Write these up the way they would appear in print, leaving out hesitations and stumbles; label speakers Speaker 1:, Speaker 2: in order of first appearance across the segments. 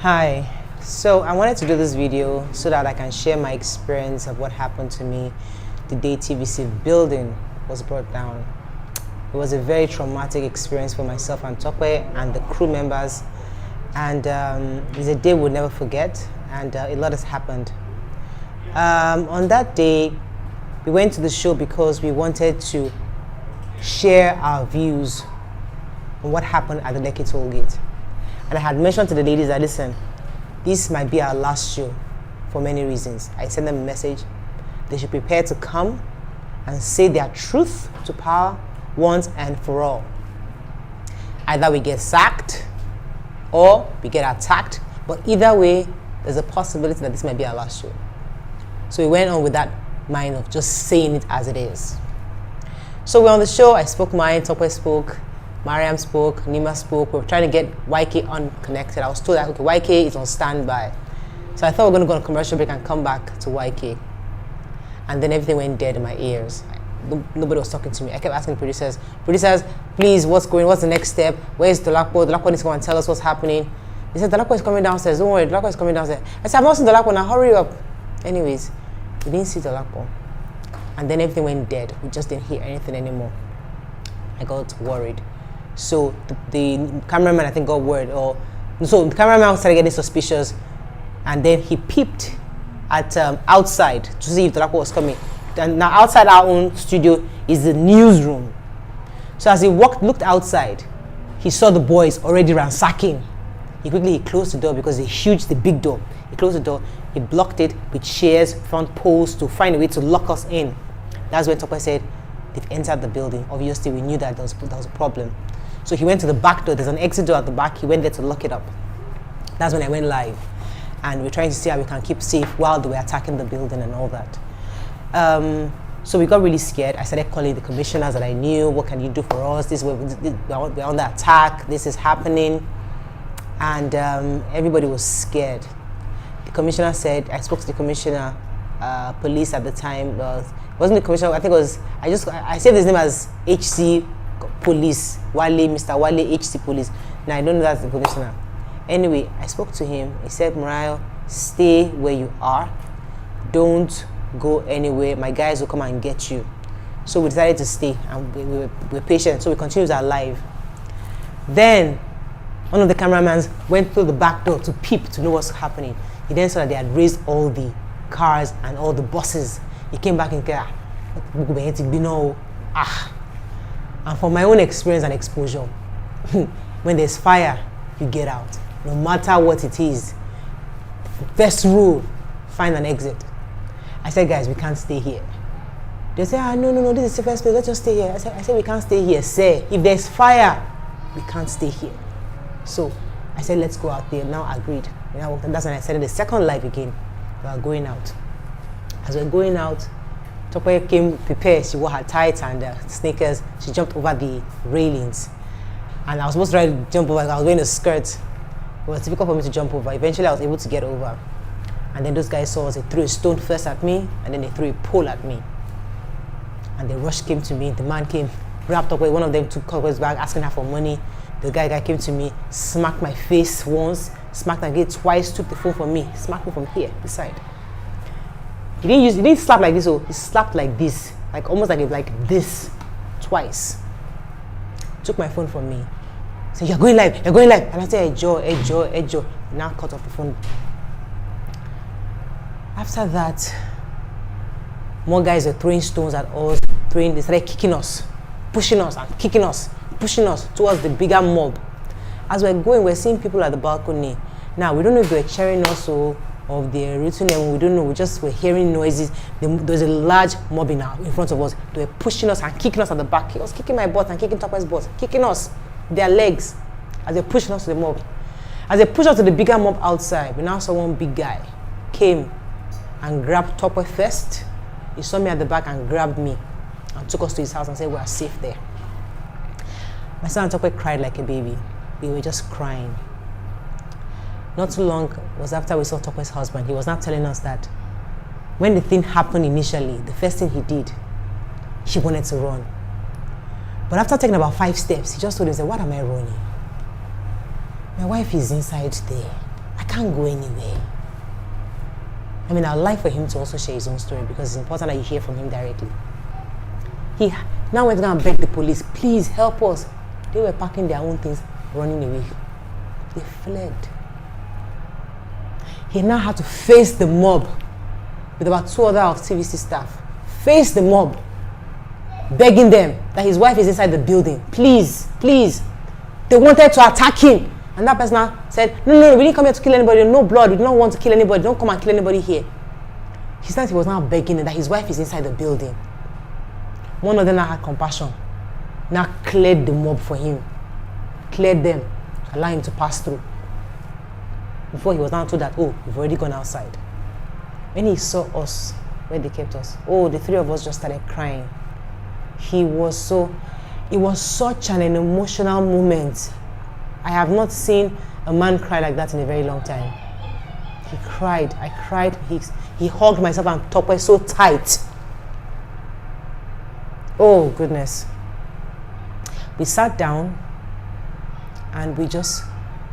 Speaker 1: Hi, so I wanted to do this video so that I can share my experience of what happened to me the day TVC building was brought down. It was a very traumatic experience for myself and Tope and the crew members, and it's a day we'll never forget, and a lot has happened. On that day, we went to the show because we wanted to share our views on what happened at the Lekki toll gate. And I had mentioned to the ladies that, listen, this might be our last show for many reasons. I sent them a message. They should prepare to come and say their truth to power once and for all. Either we get sacked or we get attacked, but either way, there's a possibility that this might be our last show. So we went on with that mind of just saying it as it is. So we're on the show. I spoke mine, Tope spoke, Mariam spoke, Nima spoke. We were trying to get YK unconnected. I was told that, okay, YK is on standby. So I thought we were going to go on a commercial break and come back to YK. And then everything went dead in my ears. Nobody was talking to me. I kept asking producers, please, what's the next step? Where's Dolapo? Dolapo needs to go and tell us what's happening. They said, Dolapo is coming downstairs. Don't worry, Dolapo is coming downstairs. I said, I've not seen Dolapo now, hurry up. Anyways, we didn't see Dolapo. And then everything went dead. We just didn't hear anything anymore. I got worried. So the cameraman, I think, got word. So the cameraman started getting suspicious, and then he peeped at outside to see if Dolapo was coming. And now outside our own studio is the newsroom. So as he looked outside, he saw the boys already ransacking. He closed the door because the big door. He closed the door. He blocked it with chairs, front posts to find a way to lock us in. That's when Tope said they've entered the building. Obviously, we knew that there was a problem. So he went to the back door. There's an exit door at the back. He went there to lock it up. That's when I went live. And we're trying to see how we can keep safe while they were attacking the building and all that. So we got really scared. I started calling the commissioners that I knew. What can you do for us? We're under attack. This is happening. And everybody was scared. The commissioner said, I spoke to the commissioner, police at the time. It wasn't the commissioner, I think it was, I saved his name as HC Police, Mr. Wale HC Police. Now I don't know that's the commissioner. Anyway, I spoke to him. He said, Mariah, stay where you are. Don't go anywhere. My guys will come and get you. So we decided to stay, and we were patient. So we continued our live. Then one of the cameramans went through the back door to peep to know what's happening. He then saw that they had raised all the cars and all the buses. He came back and said, and from my own experience and exposure, when there's fire, you get out. No matter what it is. First rule, find an exit. I said, guys, we can't stay here. They said, no, this is the first place, let's just stay here. I said, we can't stay here, sir. If there's fire, we can't stay here. So I said, let's go out there. Now agreed. And that's when I started the second live again. We are going out. As we're going out, Tope came prepared. She wore her tights and sneakers. She jumped over the railings. And I was supposed to try to jump over. I was wearing a skirt. It was difficult for me to jump over. Eventually, I was able to get over. And then those guys saw us. They threw a stone first at me, and then they threw a pole at me. And the rush came to me. The man came, wrapped up with one of them, took Tope's bag, asking her for money. The guy came to me, smacked my face once, smacked my again twice, took the phone from me, smacked me from here, this side. He didn't slap like this, he slapped like this, like almost like this, twice. Took my phone from me. Said, you're going live. And I said, Ejo. Now cut off the phone. After that, more guys were throwing stones at us, they started kicking us, pushing us and kicking us, pushing us towards the bigger mob. As we're going, we're seeing people at the balcony. Now, we don't know if they're cheering us or they're rooting them. We don't know. We're hearing noises. There's a large mob in front of us. They were pushing us and kicking us at the back. He was kicking my butt and kicking Tope's butt, kicking us, their legs, as they're pushing us to the mob. As they pushed us to the bigger mob outside, we now saw one big guy came and grabbed Tope first. He saw me at the back and grabbed me and took us to his house and said, we are safe there. My son and Tope cried like a baby. They were just crying. Not too long was after we saw Tope's husband. He was now telling us that when the thing happened initially, the first thing he did, he wanted to run. But after taking about 5 steps, he just told himself, what am I running? My wife is inside there. can't go anywhere. I mean, I'd like for him to also share his own story because it's important that you hear from him directly. He now went down and begged the police, please help us. They were packing their own things, running away. They fled. He now had to face the mob with about 2 other of TVC staff. Face the mob, begging them that his wife is inside the building. Please, please. They wanted to attack him. And that person now said, no, we didn't come here to kill anybody. No blood. We don't want to kill anybody. Don't come and kill anybody here. He said he was now begging them that his wife is inside the building. One of them now had compassion. Now cleared the mob for him. Cleared them. Allowed him to pass through. Before he was now told that, oh, we've already gone outside. When he saw us, where they kept us, oh, the 3 of us just started crying. It was such an emotional moment. I have not seen a man cry like that in a very long time. He cried. I cried. He hugged myself and Tokwe so tight. Oh, goodness. We sat down and we just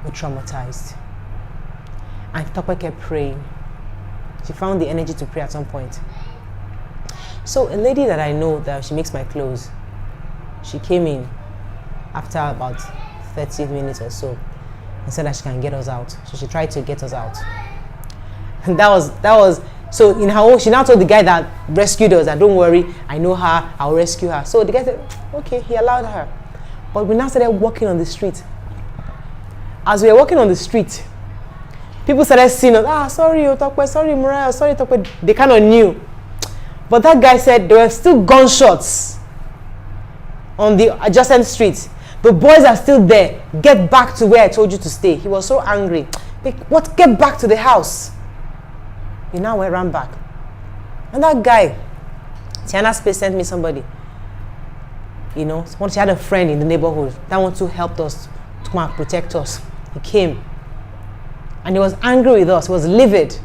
Speaker 1: were traumatized. And Tokwe kept praying. She found the energy to pray at some point. So a lady that I know that she makes my clothes, she came in after about 30 minutes or so and said that she can get us out. So she tried to get us out. And that was so in her own, she now told the guy that rescued us that don't worry, I know her, I'll rescue her. So the guy said, okay, he allowed her. But we now started walking on the street. As we were walking on the street, people started seeing us, sorry, Otokwe, sorry, Mariah, sorry, Otokwe. They kind of knew. But that guy said there were still gunshots on the adjacent street. The boys are still there. Get back to where I told you to stay. He was so angry. Like, what? Get back to the house. We now ran back. And that guy, Tiana Space sent me somebody. You know, once she had a friend in the neighborhood that wants to help us to come and protect us. He came. And he was angry with us. He was livid.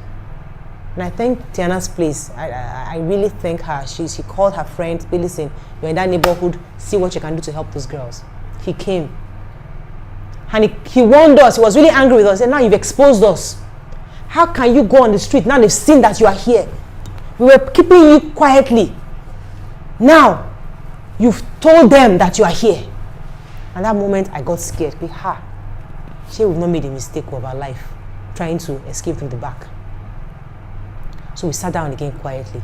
Speaker 1: And I thank Tiana's place. I really thank her. She called her friend. Hey, listen, you're in that neighborhood. See what you can do to help those girls. He came. And he warned us. He was really angry with us. He said, now you've exposed us. How can you go on the street? Now they've seen that you are here. We were keeping you quietly. Now, you've told them that you are here. And that moment, I got scared. She would not made a mistake of her life trying to escape from the back. So we sat down again quietly.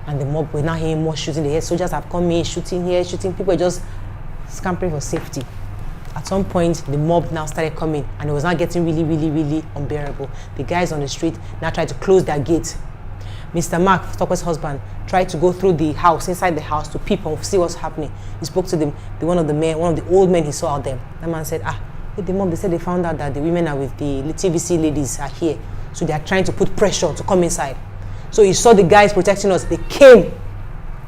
Speaker 1: And the mob were now hearing more shooting. The soldiers have come in, shooting here, shooting. People were just scampering for safety. At some point, the mob now started coming, and it was now getting really, really, really unbearable. The guys on the street now tried to close their gate. Mr. Mark, Tokwe's husband, tried to go through the house, inside the house, to peep and see what's happening. He spoke to one of the old men he saw out there. That man said, with the mob, they said they found out that the women are with the TVC ladies are here. So they are trying to put pressure to come inside. So he saw the guys protecting us. They came,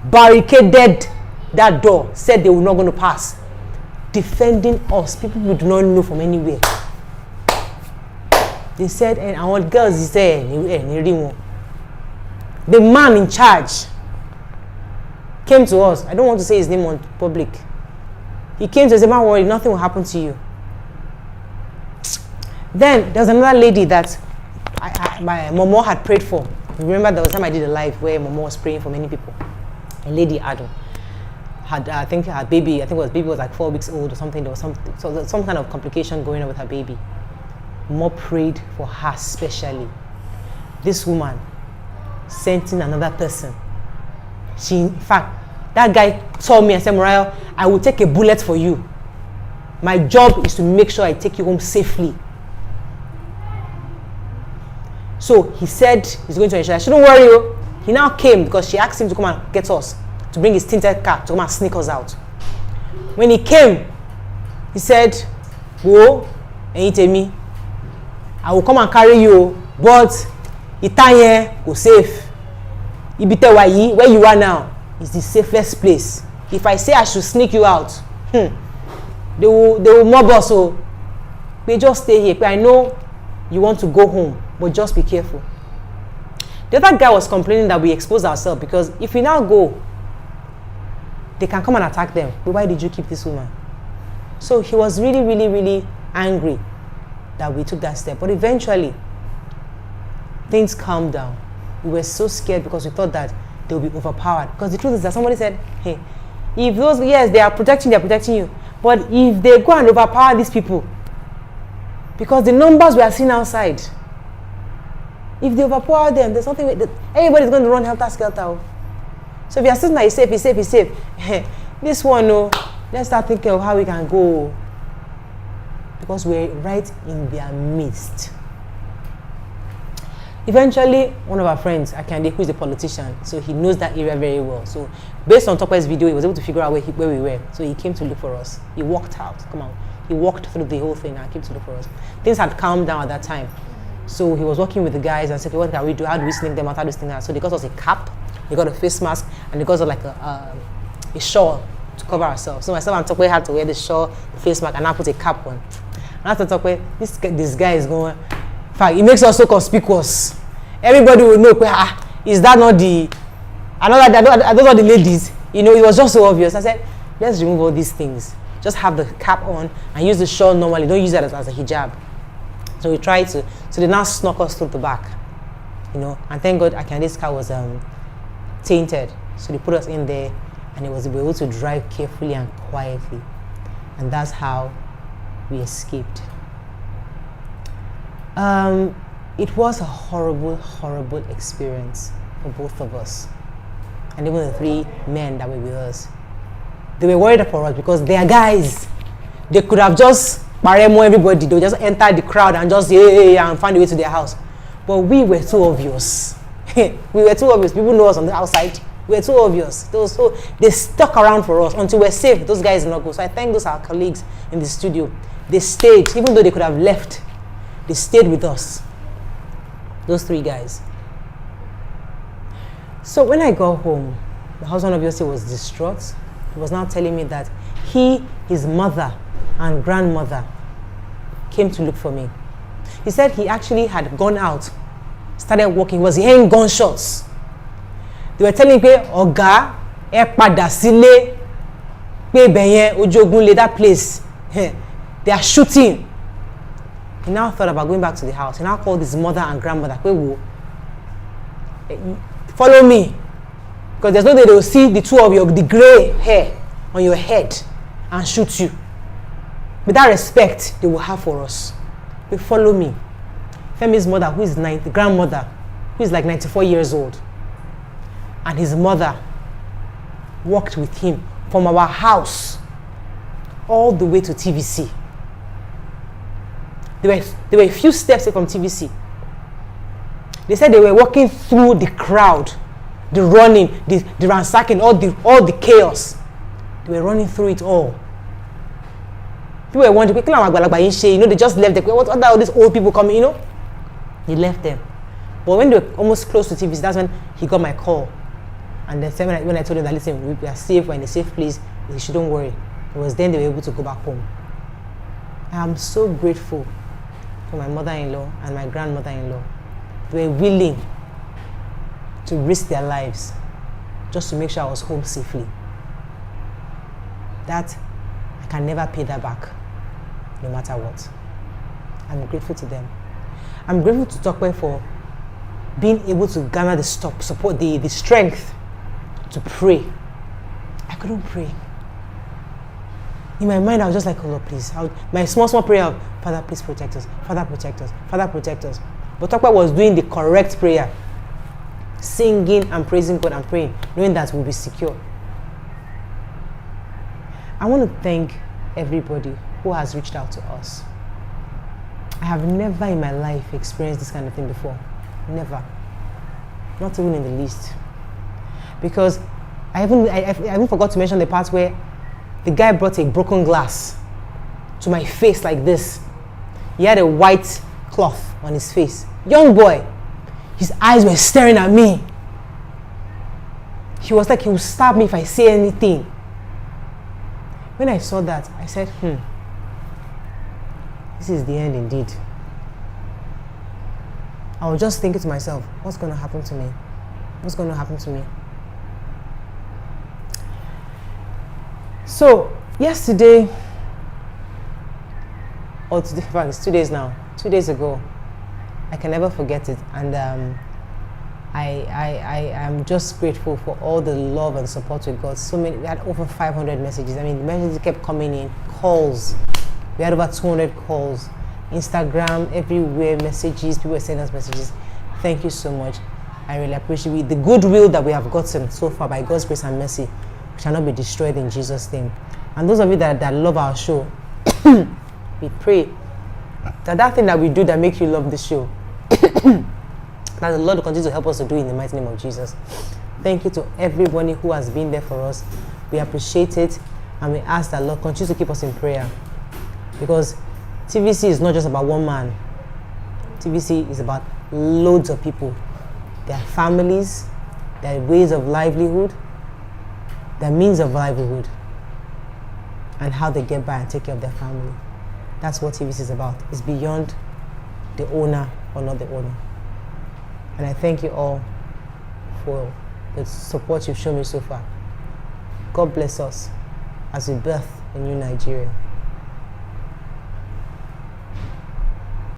Speaker 1: barricaded that door, said they were not going to pass. Defending us, people we do not know from anywhere. They said, and our girls, he said, the man in charge came to us. I don't want to say his name on public. He came to us and said, don't worry, nothing will happen to you. Then there was another lady that my Momo had prayed for. Remember there was time I did a live where Momo was praying for many people. A lady, Adam, had I think her baby, baby was like 4 weeks old or something. There was some kind of complication going on with her baby. Momo prayed for her specially. This woman sent in another person. In fact, that guy told me and said, Mariah, I will take a bullet for you. My job is to make sure I take you home safely. So he said he's going to ensure. I shouldn't worry. He now came because she asked him to come and get us, to bring his tinted car to come and sneak us out. When he came, he said, go and eat me. I will come and carry you, but Itanye go safe. Ibite Wayi, where you are now, is the safest place. If I say I should sneak you out, they will mob us. So we just stay here. I know you want to go home, but just be careful. The other guy was complaining that we exposed ourselves because if we now go, they can come and attack them. But why did you keep this woman? So he was really, really, really angry. that we took that step. But eventually, things calmed down. We were so scared because we thought that they would be overpowered. Because the truth is that somebody said, hey, if those, yes, they are protecting you. But if they go and overpower these people, because the numbers we are seeing outside, if they overpower them, there's something, everybody's going to run helter-skelter. So if you're sitting there, it's safe. This one, no, let's start thinking of how we can go. Because we're right in their midst. Eventually, one of our friends, Akande, who is a politician, so he knows that area very well. So based on Tokwe's video, he was able to figure out where we were. So he came to look for us. He walked out. He walked through the whole thing and came to look for us. Things had calmed down at that time. So he was working with the guys and said, okay, what can we do? How do we sneak them out? How do we sneak them out? So they got us a cap, they got a face mask, and they got us like a shawl to cover ourselves. So myself and Tokwe had to wear the shawl, the face mask, and I put a cap on. And after Tokwe, this guy is going, in fact, it makes us so conspicuous. Everybody will know, is that not the, I don't know the ladies, it was just so obvious. I said, let's remove all these things. Just have the cap on and use the shawl normally. Don't use it as a hijab. So we tried to, so they now snuck us through the back, and thank God Akande's car was tainted. So they put us in there and we were able to drive carefully and quietly. And that's how we escaped. It was a horrible, horrible experience for both of us. And even the 3 men that were with us. They were worried for us because they are guys. They could have just paremo everybody. They would just enter the crowd and just and find a way to their house. But we were too obvious. We were too obvious. People know us on the outside. We were too obvious. They stuck around for us until we're safe. Those guys did not go. So I thank those our colleagues in the studio. They stayed, even though they could have left. They stayed with us. Those 3 guys. So when I got home, the husband obviously was distraught. He was now telling me that his mother and grandmother came to look for me. He said he actually had gone out, started walking, was hearing gunshots. They were telling me, Oga, pada sile, Ojogunle, that place, they are shooting. He now thought about going back to the house. He now called his mother and grandmother, follow me. Because there's no way they will see the 2 of you, the gray hair on your head and shoot you. With that respect they will have for us. They follow me. Femi's mother, who is the grandmother, who is like 94 years old, and his mother walked with him from our house all the way to TVC. They were a few steps away from TVC. They said they were walking through the crowd, the running, the ransacking, all the chaos. They were running through it all. People were wondering, they just left them. What are all these old people coming, They left them. But when they were almost close to TVC, that's when he got my call. And then when I told him that, listen, we are safe, we're in a safe place, he shouldn't worry. It was then they were able to go back home. I am so grateful for my mother-in-law and my grandmother-in-law. They were willing to risk their lives just to make sure I was home safely. That, I can never pay that back, no matter what. I'm grateful to them. I'm grateful to Tokwe for being able to garner the support, the strength to pray. I couldn't pray. In my mind, I was just like, oh Lord, please. My small prayer of, Father, please protect us. Father, protect us. Father, protect us. But Tokwe was doing the correct prayer. Singing and praising God and praying, knowing that we'll be secure. I want to thank everybody who has reached out to us. I have never in my life experienced this kind of thing before. Never. Not even in the least. Because I even forgot to mention the part where the guy brought a broken glass to my face like this. He had a white cloth on his face. Young boy. His eyes were staring at me. He was like, he will stab me if I say anything. When I saw that, I said, this is the end indeed. I was just thinking to myself, what's going to happen to me? What's going to happen to me? So, yesterday, or today, in fact, it's 2 days now, 2 days ago. I can never forget it, and I am just grateful for all the love and support we got. So many, we had over 500 messages. I mean, the messages kept coming in, calls. We had over 200 calls. Instagram, everywhere, messages, people were sending us messages. Thank you so much. I really appreciate it. The goodwill that we have gotten so far by God's grace and mercy shall not be destroyed in Jesus' name. And those of you that love our show, we pray that thing that we do that makes you love the show, that the Lord will continue to help us to do in the mighty name of Jesus. Thank you to everybody who has been there for us. We appreciate it, and we ask that Lord continue to keep us in prayer, because TVC is not just about one man. TVC is about loads of people, their families, their ways of livelihood, their means of livelihood, and how they get by and take care of their family. That's what TVC is about. It's beyond the owner or not the owner. And I thank you all for the support you've shown me so far. God bless us as we birth a new Nigeria.